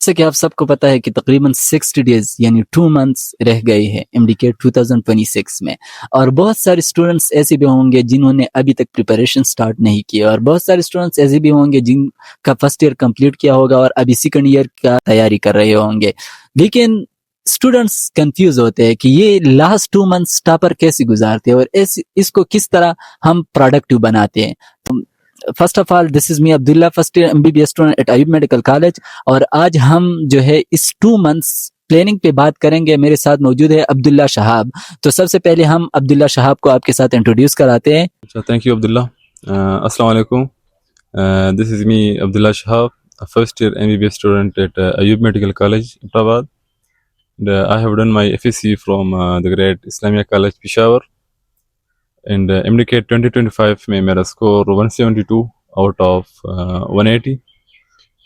जैसे कि आप सबको पता है कि तकरीबन 60 डेज यानी 2 मंथ्स रह गए हैं एमडीके 2026 में। और बहुत सारे स्टूडेंट्स ऐसे भी होंगे जिन्होंने अभी तक प्रिपरेशन स्टार्ट नहीं की, और बहुत सारे स्टूडेंट्स ऐसे भी होंगे जिनका फर्स्ट ईयर कंप्लीट किया होगा और अभी सेकंड ईयर का तैयारी कर रहे होंगे। लेकिन स्टूडेंट्स कंफ्यूज होते हैं कि ये लास्ट 2 मंथ्स टॉपर कैसे गुजारते हैं और इसको किस तरह हम प्रोडक्टिव बनाते हैं। First of all, this is me Abdullah, first year MBBS student at Ayub medical college. और आज हम जो है इस 2 मंथ्स प्लानिंग पे बात करेंगे। मेरे साथ मौजूद है अब्दुल्ला शहाब। तो सबसे पहले हम अब्दुल्ला शहाब को आपके साथ इंट्रोड्यूस कराते हैं। अच्छा, थैंक यू अब्दुल्ला। अस्सलाम वालेकुम। This is me Abdullah Shahab, first year MBBS student at Ayub Medical College, Hyderabad. I have done my FSc from the Great Islamia College, Peshawar. And MDK 2025 में मेरा score 172 out of 180,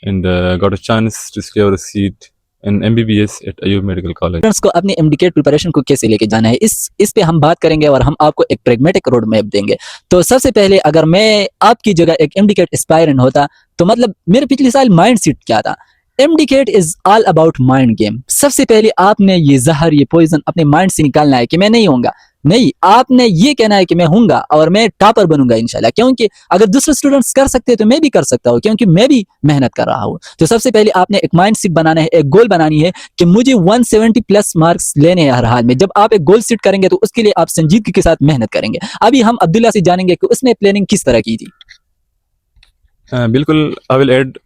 and got a chance to secure a seat in MBBS at Ayub Medical College. Students को अपनी MDCAT preparation को कैसे लेके जाना है, इस पे हम बात करेंगे और हम आपको एक प्रैग्मेटिक रोड मैप देंगे। तो सबसे पहले, अगर मैं आपकी जगह एक एमडीकेट एस्पायरेंट होता तो मतलब मेरे पिछले साल माइंड सेट क्या था। MDCAT is all about mind game. सबसे पहले आपने ये जहर, ये पॉइजन अपने माइंड से निकालना है कि मैं नहीं होऊंगा। नहीं, आपने ये कहना है कि मैं हूंगा और मैं टॉपर बनूंगा इंशाल्लाह, क्योंकि अगर दूसरे स्टूडेंट्स कर सकते हैं तो मैं भी कर सकता हूँ, क्योंकि मैं भी मेहनत कर रहा हूँ। तो सबसे पहले आपने एक माइंड सेट बनाना है, एक गोल बनानी है कि मुझे 170 प्लस मार्क्स लेने हैं हर हाल में। जब आप एक गोल सेट करेंगे तो उसके लिए आप संजीदगी के साथ मेहनत करेंगे। अभी हम अब्दुल्ला से जानेंगे कि उसने प्लानिंग किस तरह की थी। बिल्कुल, आई विल ऐड।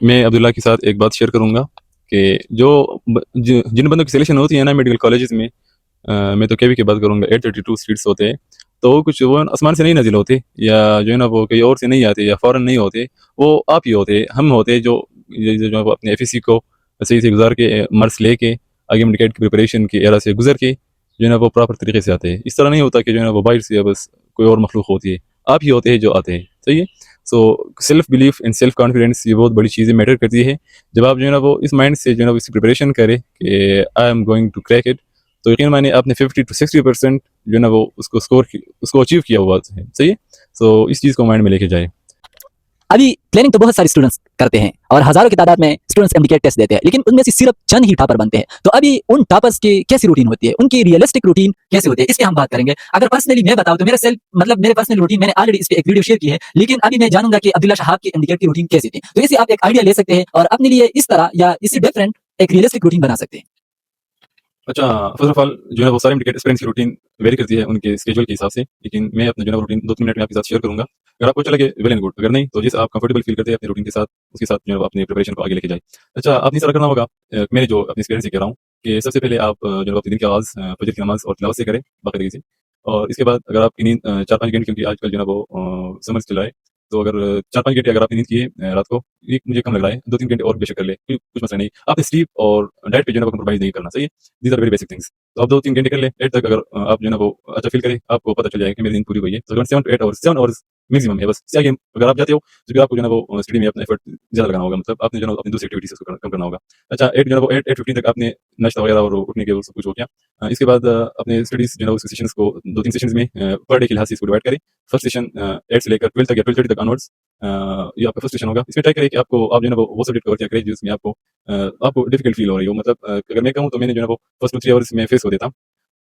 मैं अब्दुल्ला के साथ एक बात शेयर करूंगा कि जिन बंदों की सिलेक्शन होती है ना मेडिकल कॉलेजेस में, मैं तो केवी की बात करूंगा, 832 सीट्स होते हैं। तो वो कुछ वो आसमान से नहीं नाजिल होते, या जो है ना वो कहीं और से नहीं आते, या फॉरेन नहीं होते। वो आप ही होते, हम होते जो अपने एफएससी को सही से गुजार के मार्क्स लेके आगे मेडिकेट की प्रिपरेशन की एरा से गुजर के जो है ना वो प्रॉपर तरीके से आते हैं। इस तरह नहीं होता कि जो है ना वो बाहर से बस कोई और मखलूक होती है, आप ही होते हैं जो आते हैं। सही है। So self belief and self confidence, ये बहुत बड़ी चीज़ें मैटर करती है। जब आप जो है ना वो इस माइंड से जो है ना इसकी प्रिपरेशन करें कि I am going to crack it, तो यकीन मानिए आपने 50 to 60% जो है ना वो उसको अचीव किया हुआ है। सही है। सो इस चीज़ को माइंड में लेके जाए। अभी प्लानिंग तो बहुत सारे स्टूडेंट्स करते हैं और हजारों की तादाद में स्टूडेंट्स एमडीकेट टेस्ट देते हैं, लेकिन उनमें से सिर्फ चंद ही टॉपर बनते हैं। तो अभी उन टॉपर्स की कैसी रूटीन होती है, उनकी रियलिस्टिक रूटीन कैसे होती है, इसकी हम बात करेंगे। अगर पर्सनली मैं बताऊं तो मेरे पर्सनल रूटीन मैंने ऑलरेडी इस पे एक वीडियो शेयर की है, लेकिन अभी मैं जानूंगा कि अब्दुल्ला शहाब की एमडीकेट की रूटीन कैसी थी। तो इसे आप एक आइडिया ले सकते हैं और अपने लिए इस तरह या इससे डिफरेंट एक रियलिस्टिक रूटीन बना सकते हैं। अच्छा, फर्स्ट ऑफ ऑल जो है वो सारे मेडिकेट एस्पिरेंट्स की रूटीन वेरी करती है उनके स्केड्यूल के हिसाब से, लेकिन मैं अपना जो है रूटीन 2-3 मिनट में आपके साथ शेयर करूंगा। अगर आपको अच्छा लगे वेल एंड गुड, अगर नहीं तो जिस आप कंफर्टेबल फील करते हैं अपने रूटीन के साथ, उसके साथ जो है अपनी प्रिपरेशन को आगे लेके जाए। अच्छा, आपने इस तरह करना होगा, मेरे जो अपनी एक्सपीरियंस से कह रहा हूँ कि सबसे पहले आप जो है अपने दिन की आगाज़ फजर की नमाज़ और तिलावत से करें बाकायदगी से। और इसके बाद अगर आपकी नींद 4-5 घंटे, क्योंकि आजकल जो है वो समर चल रहा है, तो अगर 4-5 घंटे अगर आपने नींद की है रात को, ये मुझे कम लग रहा है, 2-3 घंटे और बेशक कर ले, कुछ मसला नहीं। आपने स्लीप और डाइट पे जो है ना कंप्रोमाइज़ नहीं करना। सही है। These are very basic things. तो आप 2-3 घंटे कर ले, लेट तक अगर आप जो है ना वो अच्छा फील करें, आपको पता चल जाएगा कि मेरी नींद पूरी हुई है। तकरीबन 7 to 8 आवर्स, 7 आवर्स मैक्सिमम है बस। इससे आगे अगर आप जाते हो तो फिर आपको जो है ना वो स्टडी में अपना एफर्ट ज़्यादा लगाना होगा, मतलब आपने जो है ना अपनी दूसरी एक्टिविटीज़ को कम करना होगा। अच्छा, 8 जो है वो 8:15 तक आपने नाश्ता वगैरह और उठने के वो सब कुछ हो गया। इसके बाद अपने स्टडीज़ जो है उस सेशंस को 2-3 सेशंस में पर डे के लिहाज से इसको डिवाइड करें। फर्स्ट सेशन 8 से लेकर 12 तक या 12:30 तक ऑनवर्ड्स ये आपका फर्स्ट सेशन होगा। इसमें ट्राई करें कि आप जो है ना वो सब्जेक्ट कवर किया करें जिसमें आपको डिफिकल्ट फील हो रही हो। मतलब अगर मैं कहूँ तो मैंने जो है वो फर्स्ट 2-3 आवर्स में फेस हो देता।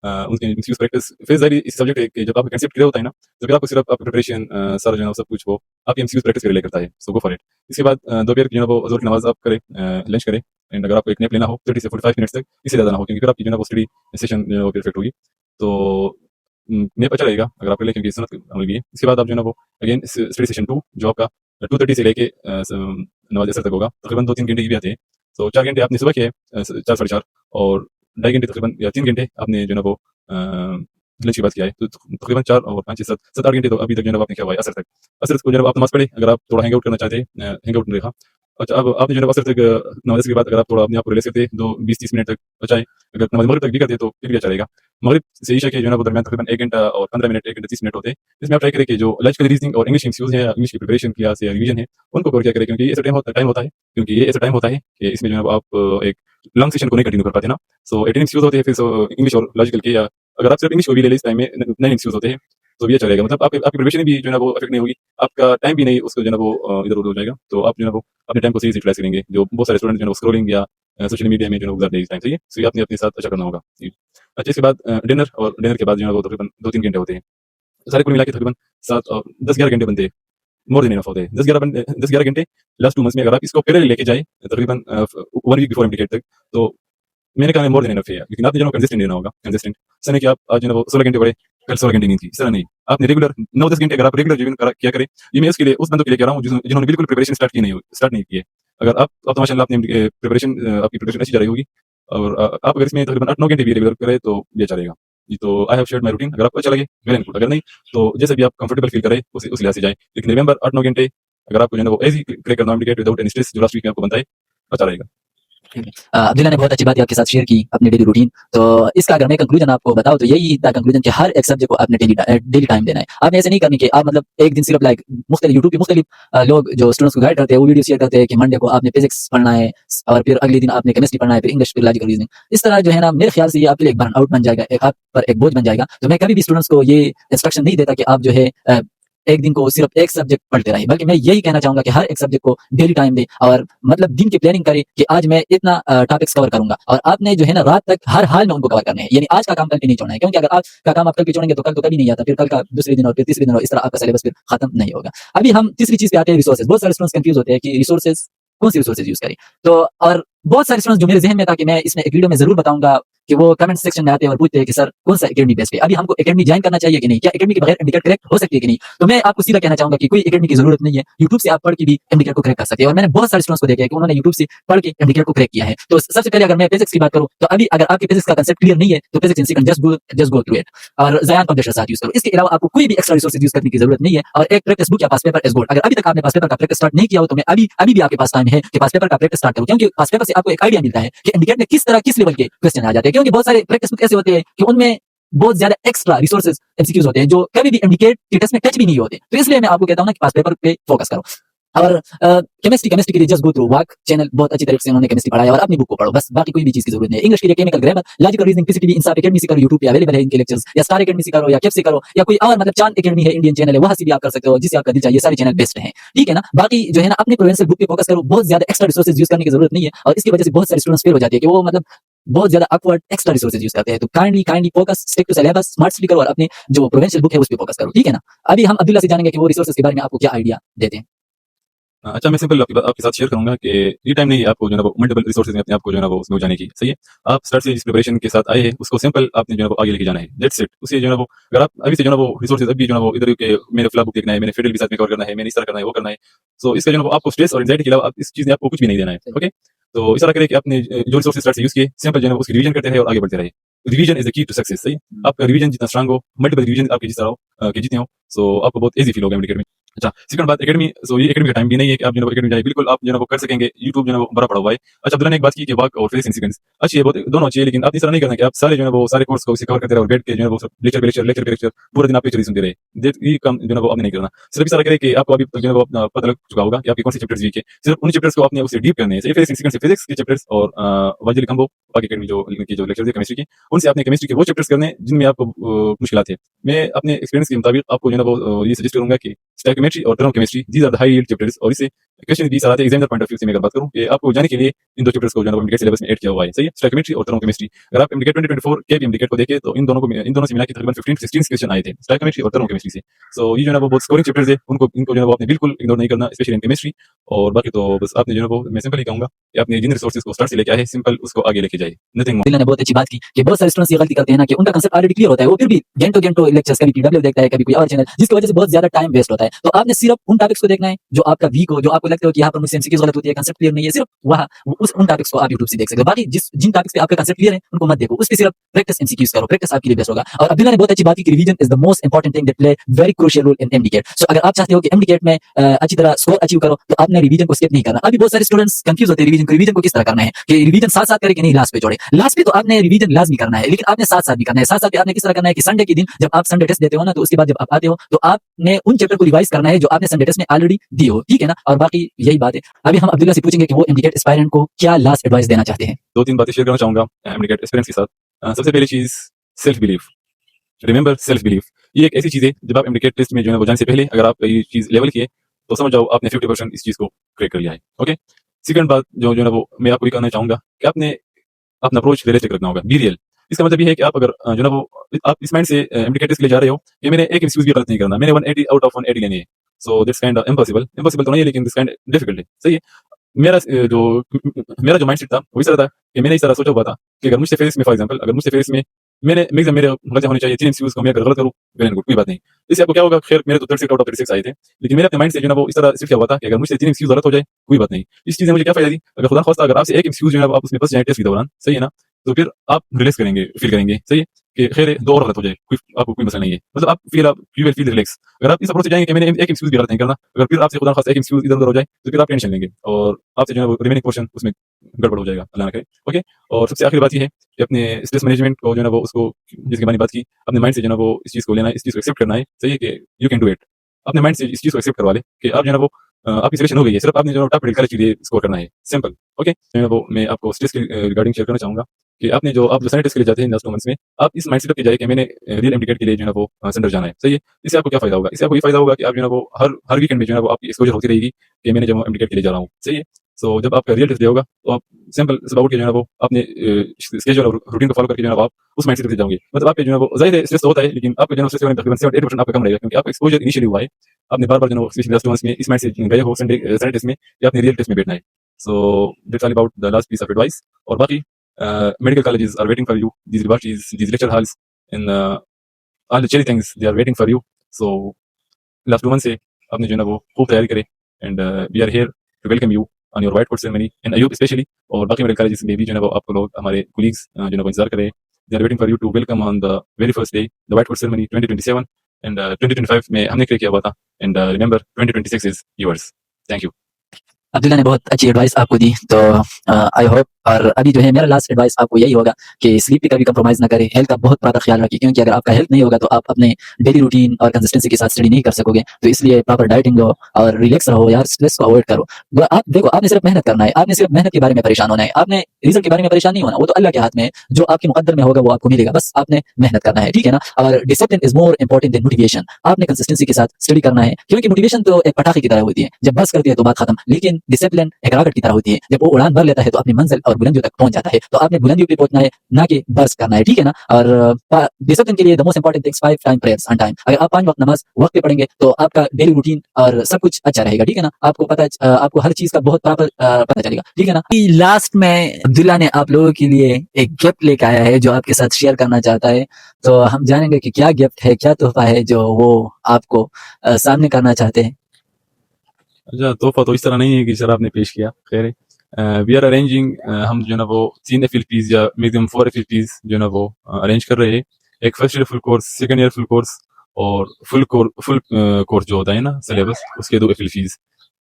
उनके इंस्टीट्यूट प्रैक्टिस फेस ज़ाहिर इस सब्जेक्ट है कि जब आपका कांसेप्ट क्लियर होता है ना, तो फिर आपको सिर्फ आपका प्रिपरेशन सारा जो है ना सब कुछ वो आपके एमसीक्यूज प्रैक्टिस के लिए करता है। सो गो फॉर इट। इसके बाद दोपहर की जो है वो ज़ोर की नमाज़ आप करें, लंच करें, एंड अगर आपको एक नैप लेना हो 30 से 45 मिनट्स तक, इससे ज़्यादा ना हो, क्योंकि फिर आपकी जो है ना वो स्टडी सेशन जो है वो परफेक्ट होगी। तो नैप अच्छा रहेगा अगर आप कर लें, क्योंकि सुन्नत अमल भी है। इसके बाद आप जो है ना वो अगेन स्टडी सेशन 2 जो आपका 2:30 से लेके नमाज़ असर तक होगा, तकरीबन 2-3 घंटे की भी आते हैं। तो 4 घंटे आपने सुबह किए, 4 साढ़े 4, और 2.5 घंटे तकरीबन या 3 घंटे आपने जो है ना वो लंच के बाद किया है। तो तकरीबन 4 और 5 7 7-8 घंटे तो अभी तक जो है ना आपने किया हुआ है असर तक। असर को जो है आप नमाज़ पढ़े, अगर आप थोड़ा हैंग आउट करना चाहते हैं, हैंग आउट नहीं रखा। अच्छा, अब आपने जो है ना असर तक नमाज़ के बाद अगर आप थोड़ा अपने आप को रिलैक्स करते 2 20-30 मिनट तक, अच्छा है। अगर नमाज़ मगरिब तक भी करते तो फिर भी अच्छा रहेगा। मगरिब से इशा के जो है ना वो दरमियान तकरीबन 1 घंटा और 15 मिनट, 1 घंटा 30 मिनट होते हैं। इसमें आप ट्राई करें कि जो लॉजिकल रीजनिंग और इंग्लिश एमसीक्यूज़ हैं या इंग्लिश की प्रिपरेशन की या रिवीजन है, उनको कवर किया करें, क्योंकि ये ऐसा टाइम होता है, क्योंकि ये ऐसा टाइम होता है कि इसमें जो है आप एक लॉन्ग सेशन को नहीं कंटिन्यू कर पाते ना। सो 18 एमसीक्यूज़ होते हैं, फिर इंग्लिश और लॉजिकल के, या अगर आप सिर्फ इंग्लिश को भी ले लें इस टाइम में 9 एमसीक्यूज़ होते हैं। तो ये चलेगा, मतलब आपकी आपकी प्रिपरेशन भी जो है ना वो अफेक्ट नहीं होगी, आपका टाइम भी नहीं उसको जो है ना वो इधर-उधर हो जाएगा। तो आप जो है ना वो अपने टाइम को सही से यूटिलाइज़ करेंगे। जो बहुत सारे स्टूडेंट जो है ना वो स्क्रॉलिंग या सोशल मीडिया में जो है ना गुज़ारते हैं टाइम, सही है? सो ये आपने अपने साथ अच्छा करना होगा। जी। अच्छा, इसके बाद डिनर, और डिनर के बाद जो है ना वो तकरीबन 2-3 घंटे होते हैं। सारे कुल मिला के तकरीबन 7 और 10-11 घंटे बनते हैं। मोर देन इनफ होते हैं। 10-11 घंटे लास्ट 2 मंथ्स में अगर आप इसको पैरेलल लेके जाएँ तकरीबन 1 वीक बिफोर एमडी तक, तो मैंने कहा मोर देन इनफ है यार। लेकिन आपने जो है कंसिस्टेंट रहना होगा, कंसिस्टेंट। ऐसा नहीं कि आप आज जो है ना वो 16 घंटे पढ़े, कल 16 घंटे नींद की, इस तरह नहीं। आपने रेगुलर 9-10 घंटे अगर आप रेगुलर जीवन करा किया करें, ये मैं उसके लिए उस बंदों के लिए कह रहा हूँ जिन्होंने बिल्कुल प्रिपरेशन स्टार्ट नहीं की है। अगर आप तो माशाल्लाह आपने प्रिपरेशन आपकी प्रिपरेशन अच्छी जा रही होगी, और आप अगर इसमें तकरीबन 8-9 घंटे भी रेगुलर करें तो ये चलेगा। जी, तो I have shared my routine. अगर आपको अच्छा लगे वेल एंड गुड, अगर नहीं तो जैसे भी आप कंफर्टेबल फील करें उस लिहाज से जाएँ। लेकिन रिमेंबर 8-9 घंटे अगर आपको जो है ना वो ईज़ी क्रैक करना है विदाउट एनी स्ट्रेस, जो लास्ट वीक में आपको बनता है, अच्छा रहेगा। ठीक है। अब्दुल्ला ने बहुत अच्छी बात आपके साथ शेयर की अपनी डेली रूटीन। तो इसका अगर मैं कंक्लूजन आपको बताऊं तो यही था कंक्लूजन कि हर एक सब्जेक्ट को आपने डेली टाइम देना है। आपने ऐसे नहीं करनी कि आप मतलब एक दिन सिर्फ लाइक मुख्तलिफ यूट्यूब पे मुख्तलिफ लोग जो स्टूडेंट्स को गाइड करते हैं वो वीडियो शेयर करते हैं कि मंडे को आपने फिजिक्स पढ़ना है और फिर अगले दिन आपने केमिस्ट्री पढ़ना है, फिर इंग्लिश, फिर लॉजिकल रीजनिंग। इस तरह जो है ना मेरे ख्याल से ये आपके लिए एक बर्न आउट बन जाएगा, एक आप पर एक बोझ बन जाएगा। तो मैं कभी भी स्टूडेंट्स को ये इंस्ट्रक्शन नहीं देता कि आप जो है एक दिन को सिर्फ एक सब्जेक्ट पढ़ते रहिए, बल्कि मैं यही कहना चाहूंगा कि हर एक सब्जेक्ट को डेली टाइम दे और मतलब दिन की प्लानिंग करें कि आज मैं इतना टॉपिक्स कवर करूंगा, और आपने जो है ना रात तक हर हाल में उनको कवर करने हैं। यानी आज का काम कल पे नहीं छोड़ना है, क्योंकि अगर आज का काम आप कल पे छोड़ेंगे तो कल कभी नहीं आता, फिर कल का दूसरे दिन और फिर तीसरे दिन, और इस तरह आपका सिलेबस फिर खत्म नहीं होगा। अभी हम तीसरी चीज पे आते हैं, रिसोर्सेज। बहुत सारे स्टूडेंट्स कंफ्यूज होते हैं कि रिसोर्सेज कौन सी रिसोर्सेज यूज करें। तो और बहुत सारे स्टूडेंट्स जो मेरे जहन में था कि मैं इसमें एक वीडियो में जरूर बताऊंगा कि वो कमेंट सेक्शन में आते हैं और पूछते हैं कि सर कौन सा एकेडमी बेस्ट है, अभी हमको एकेडमी ज्वाइन करना चाहिए कि नहीं, क्या एकेडमी के बगैर एमडी करेक्ट हो सकती है कि नहीं। तो मैं आपको सीधा कहना चाहूंगा कि कोई एकेडमी की जरूरत नहीं है, यूट्यूब से आप पढ़ के भी एमडी को क्रैक कर सकते हैं। और मैंने बहुत सारे स्टूडेंट्स को देखा है कि उन्होंने यूट्यूब से पढ़ के एमडी को क्रैक किया है। तो सबसे पहले अगर मैं फिजिक्स की बात करूं तो अभी अगर आपके फिजिक्स का कंसेप्ट क्लियर नहीं है तो physics in second just go through it और ज़यान पब्लिशर साथ यूज करो। इसके अलावा आपको कोई भी एक्स्ट्रा रिसोर्सेज यूज करने की जरूरत नहीं है। और एक प्रैक्टिस बुक या पास पेपर इज गोल्ड। अगर अभी तक आपने पास पेपर का प्रैक्टिस स्टार्ट नहीं किया हो तो मैं अभी भी आपके पास टाइम है कि पास पेपर का प्रैक्टिस स्टार्ट करो, क्योंकि पास पेपर से आपको एक आइडिया मिलता है कि इंडिकेट में किस तरह किस लेवल के क्वेश्चन आ जाते हैं। क्योंकि बहुत सारे प्रैक्टिस बुक ऐसे होते हैं कि उनमें बहुत ज्यादा एक्स्ट्रा रिसोर्सेज एमसीक्यूज होते हैं जो कभी भी इंडिकेट के टेस्ट में टच भी नहीं होते। तो इसलिए मैं आपको कहता हूं ना कि पास पेपर पे फोकस करो। और केमिस्ट्री के लिए जस्ट गो थ्रू वाक चैनल, बहुत अच्छी तरीके से उन्होंने केमिस्ट्री पढ़ाया, और अपनी बुक को पढ़ो बस, बाकी कोई भी चीज की जरूरत नहीं है। इंग्लिश के लिए केमिकल ग्रामर, लॉजिकल रीजनिंग, पीसीटीवी, इंसाफ एकेडमी से करो, यूट्यूब पे अवेलेबल है इनके लेक्चर्स, या स्टार एकेडमी से करो, या कैफ से करो, या कोई और मतलब चांद एकेडमी है, इंडियन चैनल है, वहां से भी आप कर सकते हो, जिससे आपका दिल चाहिए। सारे चैनल बेस्ट हैं, ठीक है ना। बाकी जो है ना अपने प्रोविंशियल बुक पे फोकस करो, बहुत ज्यादा एक्स्ट्रा रिसोर्सेज यूज करने की जरूरत नहीं है। और इसकी वजह से बहुत सारे स्टूडेंट्स फेल हो जाते हैं कि वो मतलब बहुत ज्यादा अपवर्ड एक्स्ट्रा रिसोर्सेज यूज करते हैं। तो kindly focus, stick to syllabus, smart study करो और अपने जो प्रोविंशियल बुक है उस पे फोकस करो, ठीक है ना। अभी हम अब्दुल्ला से जानेंगे कि वो रिसोर्सेज के बारे में आपको क्या आइडिया देते हैं। अच्छा, मैं सिंपल आपके साथ शेयर करूंगा कि ये टाइम नहीं है आपको जो है ना वो मल्टीपल रिसोर्सेज में अपने आप को जो है ना वो उसमें जाने की, सही है। आप स्टार्ट से जिस प्रिपरेशन के साथ आए हैं उसको सिंपल आपने जो है वो आगे लेके जाना है, दैट्स इट। उसे जो है ना वो अगर आप अभी से जो है ना वो रिसोर्सेज अभी जो है ना वो इधर के मैंने फ्लैग बुक देखना है, मैंने फेडरल भी साथ में कवर करना है, मैंने इस तरह करना है, वो करना है, सो इसका जो है ना वो आपको स्ट्रेस और एंजाइटी के अलावा इस चीज ने आपको कुछ भी नहीं देना है, ओके। तो इस तरह करें कि आपने जो रिसोर्सेज स्टार्ट से यूज किए सिंपल जो है ना उसकी रिवीजन करते रहे और आगे बढ़ते रहे। Revision is the key to success, सही। आपका रिवीजन जितना स्ट्रांग हो, मल्टीपल रिवीजन आपके जिस तरह हो के जितने हो, सो आपको बहुत इजी फील होगा एकेडमी। अच्छा, सेकंड बात एकेडमी, सो ये एकेडमी का टाइम भी नहीं है कि आप जो है वो एकेडमी जाए, बिल्कुल आप जो है ना वो कर सकेंगे, यूट्यूब जो है ना वो भरा पड़ा हुआ है। अच्छा, अब्दुल्ला ने एक बात की कि वाक और फिजिक्स इन सीक्वेंस अच्छी है, बहुत दोनों अच्छी है, लेकिन आप इस तरह नहीं करना कि आप सारे जो है वो सारे कोर्स को कवर करते रहे और बैठ के जो है वो लेक्चर पे लेक्चर पूरे दिन आप लेक्चर ही सुनते रहे। ये काम जो है वो आपने नहीं करना। सिर्फ इस तरह करें कि आपको अभी तक जो है वो अपना पता लग चुका होगा कि आपके कौन से चैप्टर्स वीक है, सिर्फ उन चैप्टर्स को आपने उससे डीप करने हैं। फिजिक्स इन सीक्वेंस से फिजिक्स के चैप्टर्स और वाजिल कंबो बाकी एकेडमी जो लेक्चर है केमिस्ट्री के, उनसे आपने केमिस्ट्री के वो चैप्टर्स करने जिनमें आपको मुश्किलात है। मैं अपने एक्सपीरियंस के मुताबिक आपको जो है ना वो ये सजेस्ट करूंगा कि स्टोइकोमेट्री और thermochemistry, these are the high yield chapters, और इससे क्वेश्चन भी आते हैं एग्जामिनर पॉइंट ऑफ व्यू से। मैं अगर बात करूं कि आपको जाने के लिए इन दो चैप्टर्स को जो है ना एमडीकेट सिलेबस में ऐड किया हुआ है, सही है, स्टोइकोमेट्री और थर्मोकेमिस्ट्री। अगर आप एमडीकेट 2024 के एमडीकेट को देखें तो इन दोनों से मिला के तकरीबन 15 से 16 क्वेश्चन आए थे स्टोइकोमेट्री और थर्मोकेमिस्ट्री से। सो ये जो है ना वो बहुत स्कोरिंग चैप्टर्स है, इनको जो है वो आपने बिल्कुल इग्नोर नहीं करना, स्पेशली इन केमिस्ट्री। और बाकी तो बस आपने जो है वो मैं सिंपल ही कहूंगा कि आपने जिन रिसोर्सेज को स्टार्ट से लेके आए सिंपल उसको आगे लेके जाए, नथिंग। ने बहुत अच्छी बात की कि बहुत सारे स्टूडेंट्स ये गलती करते हैं ना कि उनका कंसेप्ट ऑलरेडी क्लियर होता है, वो फिर भी घंटों लेक्चर्स, कभी पीडब्ल्यू देखता है, कभी कोई और चैनल, जिसकी वजह से बहुत ज्यादा टाइम वेस्ट होता है। तो आपने सिर्फ उन टॉपिक्स को देखना है जो आपका वीक हो, जो आपको लगता हो कि यहाँ पर मुझसे एमसीक्यूज गलत होती है, कंसेप्ट क्लियर नहीं है, सिर्फ वहाँ उन टॉपिक्स को आप यूट्यूब से देख सकते हो। बाकी जिन टॉपिक्स पे आपका कंसेप्ट क्लियर है उनको मत देखो, उस पर सिर्फ प्रैक्टिस एमसीक्यूज करो, प्रैक्टिस आपके लिए बेस्ट होगा। और अब्दुल्ला ने बहुत अच्छी बात की कि revision is the most important thing that play very crucial role in MDCAT. So अगर आप चाहते हो कि एमडीकेट में अच्छी तरह स्कोर अचीव करो तो आपने रिवीजन को स्किप नहीं करना। अभी बहुत सारे स्टूडेंट्स कंफ्यूज होते हैं रिवीजन को किस तरह करना है, कि रिवीजन साथ साथ करे कि नहीं लास्ट पे जोड़े। लास्ट पे तो आपने रिवीजन लाजमी करना है, लेकिन आपने साथ साथ भी करना है। साथ साथ आपने किस तरह करना है कि संडे के दिन जब आप संडे टेस्ट देते हो ना, तो उसके बाद जब आप आते हो तो आपने उन चैप्टर को रिवाइज करना है जो आपने संडे टेस्ट में ऑलरेडी दी हो, ठीक है ना। और बाकी यही बात है। अभी हम अब्दुल्ला से पूछेंगे कि वो एमडीकेट एस्पायरेंट को क्या लास्ट एडवाइस देना चाहते हैं। 2-3 बातें शेयर करना चाहूंगा एमडीकेट एक्सपीरियंस के साथ। सबसे पहली चीज self belief. Remember self belief. ये एक ऐसी चीज है जब आप एमडीके टेस्ट में जो है वो जाने से पहले अगर आप ये चीज लेवल किए तो समझ जाओ आपने 50% इस चीज को क्रैक कर लिया है। ओके, सेकंड बात जो है वो मैं आपको ये कहना चाहूंगा कि आपने अपना अप्रोच रियलिस्टिक रखना होगा, बी रियल। इसका मतलब ये है कि आप अगर जो है वो आप इस माइंड से एमडीके टेस्ट के लिए जा रहे हो कि मैंने एक एमसीक्यूज भी गलत नहीं करना, मैंने 180 आउट ऑफ 180 लेने हैं। So that's kind of impossible. Impossible तो नहीं है लेकिन दिस काइंड डिफिकल्ट है। सही है। मेरा जो मेरा जो माइंडसेट था वो इस तरह था कि मैंने इस तरह सोचा हुआ था कि अगर मुझसे फेस में फॉर एग्जांपल अगर मुझसे फेस में मैंने मैक्सिमम मेरे गलतियां होनी चाहिए 3 एमसीक्यूज को मैं अगर गलत करूं वेल एंड गुड, कोई बात नहीं। इससे आपको क्या होगा, खैर मेरे तो 36 आउट ऑफ 36 आए थे, लेकिन मेरे अपने माइंड से जो है वो इस तरह सेट किया हुआ था कि अगर मुझसे 3 एमसीक्यूज गलत हो जाए कोई बात नहीं। इस चीज ने मुझे क्या फायदा दी, अगर खुदा खास्ता अगर आपसे एक एमसीक्यूज जो है आप उसमें फंस जाए टेस्ट के दौरान, सही है ना, तो फिर आप रिलैक्स करेंगे, फील करेंगे, सही है कि खैर है, 2 और गलत हो जाए कोई आपको कोई मसला नहीं है, मतलब आप यू विल फील रिलैक्स। अगर आप इस अप्रोच से जाएंगे कि मैंने एक एमसीक्यूज भी गलत नहीं करना, अगर फिर आपसे खुदा खास्ता एक एमसीक्यूज इधर उधर हो जाए तो फिर आप टेंशन लेंगे और आपसे जो है वो रिमेनिंग पोर्शन उसमें गड़बड़ हो जाएगा, अल्लाह ना करे। ओके, और सबसे आखिरी बात ये है कि अपने स्ट्रेस मैनेजमेंट को जो है ना वो उसको जिसके बारे में बात की, अपने माइंड से जो है ना वो इस चीज को लेना है, इस चीज को एक्सेप्ट करना है, सही है कि यू कैन डू इट। अपने माइंड से इस चीज को एक्सेप्ट करवा ले कि आप जो है ना वो आपकी सिलेक्शन हो गई है, सिर्फ आपने जो है टॉप मेडिकल के लिए स्कोर करना है, सिंपल। ओके, जो है वो मैं आपको स्ट्रेस के रिगार्डिंग शेयर करना चाहूंगा कि आपने जो आप जो टेस्ट के लिए जाते हैं लास्ट 2 मंथ्स में, आप इस माइंडसेट पे जाइए कि मैंने रियल एमडीकेट के लिए जो है ना वो सेंटर जाना है, सही है। इससे आपको क्या फायदा होगा, इससे आपको ये फायदा होगा कि आप जो है ना वो हर वीकेंड में जो है वो आपकी एक्सपोजर होती रहेगी कि मैंने जो एमडीकेट के लिए जा रहा हूँ, सही है। सो जब आपका रियल टेस्ट होगा तो आप सिंपल सुबह उठ के जो है वो अपने स्केड्यूल और रूटीन को फॉलो करके जो है आप उस माइंडसेट पे जाओगे, मतलब आपके जो है वो जाहिर है स्ट्रेस तो होता है लेकिन आपका जो है स्ट्रेस तकरीबन 7-8% आपका कम रहेगा क्योंकि आपका एक्सपोजर इनिशियली हुआ है। आपने बार-बार जो है स्पेशली लास्ट मंथ्स में इस माइंड से गए हो संडे टेस्ट में या अपने रियल टेस्ट में बैठना है। So that's all about the last piece of advice. और बाकी medical colleges are waiting for you, these laboratories, these lecture halls and all the cherry things they are waiting for you. So last 2 month से आपने जो है ना वो खूब तैयारी करें and we are here to welcome you on your white coat ceremony in Ayub specially, और बाकी मेडिकल कॉलेजेस में भी जो है वो आपको लोग हमारे कोलीग्स जो है वो इंतजार कर रहे हैं। They are waiting for you to welcome on the very first day the white coat ceremony 2027 and 2025 में हमने क्लियर किया हुआ था and remember 2026 is yours. Thank you. Abdullah ने बहुत अच्छी एडवाइस आपको दी, तो आई होप, और अभी जो है मेरा लास्ट एडवाइस आपको यही होगा कि स्लीप पे कभी कंप्रोमाइज ना करें, हेल्थ का बहुत ज़्यादा ख्याल रखिए, क्योंकि अगर आपका हेल्थ नहीं होगा तो आप अपने डेली रूटीन और कंसिस्टेंसी के साथ स्टडी नहीं कर सकोगे। तो इसलिए प्रॉपर डाइटिंग लो और रिलैक्स रहो यार, स्ट्रेस को अवॉइड करो। आप देखो, आपने सिर्फ मेहनत करना है, आपने सिर्फ मेहनत के बारे में परेशान होना है, आपने रिजल्ट के बारे में परेशान नहीं होना, वो तो अल्लाह के हाथ में है, जो आपके मुकद्दर में होगा वो आपको मिलेगा, बस आपने मेहनत करना है, ठीक है ना। और discipline is more important than motivation. आपने कंसिस्टेंसी के साथ स्टडी करना है, क्योंकि मोटिवेशन तो एक पटाखे की तरह होती है, जब बस करती है तो बात खत्म, लेकिन डिसिप्लिन एक रॉकेट की तरह होती है, जब वो उड़ान भर लेता है तो अपनी मंजिल और बुलंदियों तक पहुंच जाता है। तो आपने बुलंदियों पे पहुंचना है, ना कि बर्स्ट करना है, ठीक है ना। और डिसिप्लिन के लिए the most important things 5 time prayers on time. अगर आप 5 वक्त नमाज वक्त पे पढ़ेंगे तो आपका डेली रूटीन और सब कुछ अच्छा रहेगा, ठीक है ना। आपको हर चीज का बहुत प्रॉपर पता चलेगा, ठीक है ना। लास्ट में अब्दुल्ला ने आप लोगों के लिए एक गिफ्ट लेकर आया है जो आपके साथ शेयर करना चाहता है, तो हम जानेंगे कि क्या गिफ्ट है, क्या तोहफा है जो वो आपको सामने करना चाहते हैं। अच्छा, तोहफा तो इस तरह नहीं है कि सर आपने पेश किया, खैर है। वी आर अरेंजिंग, हम जो है ना वो 3 एफएलपीज या मैक्सिमम 4 एफएलपीज जो है ना वो अरेंज कर रहे हैं। एक first year full course, second year full course और फुल कोर्स जो होता है ना सिलेबस, उसके 2 एफएलपीज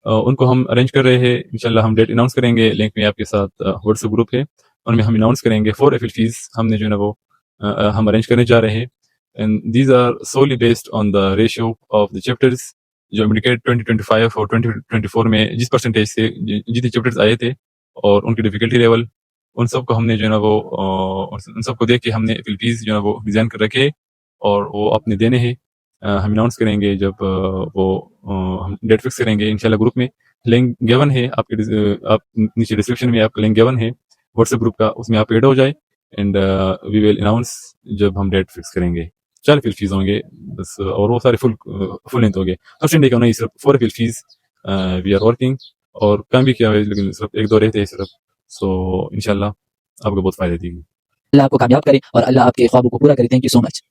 उनको हम अरेंज कर रहे हैं। इंशाल्लाह हम डेट अनाउंस करेंगे, लिंक में आपके साथ व्हाट्सएप ग्रुप है, उनमें हम अनाउंस करेंगे। 4 एफएलपीज हमने जो है ना वो हम अरेंज करने जा रहे हैं and these are solely based on the ratio of the chapters जो एमडीकेट 2025 और 2024 में जिस परसेंटेज से जितने चैप्टर्स आए थे और उनकी डिफिकल्टी लेवल, उन सबको हमने जो है ना वो उन सबको देख के हमने एफएलपीज जो है वो डिजाइन कर रखे और वो अपने देने हैं। हम अनाउंस करेंगे जब वो हम डेट फिक्स करेंगे इंशाल्लाह। ग्रुप में लिंक गिवन है आप नीचे डिस्क्रिप्शन में आपका लिंक गिवन है व्हाट्सएप ग्रुप का, उसमें आप ऐड हो जाए एंड वी विल अनाउंस जब हम डेट फिक्स करेंगे। 4 एफएलपीज होंगे बस, और वो सारे फुल लेंथ होंगे, फर्स्ट इंडे का नहीं, सिर्फ 4 एफएलपीज वी आर वर्किंग, और काम भी किया है लेकिन सिर्फ 1-2 रहते हैं सिर्फ। सो इंशाल्लाह आपको बहुत फायदा देगी। अल्लाह आपको कामयाब करे और अल्लाह आपके ख्वाबों को पूरा करे। Thank you so much.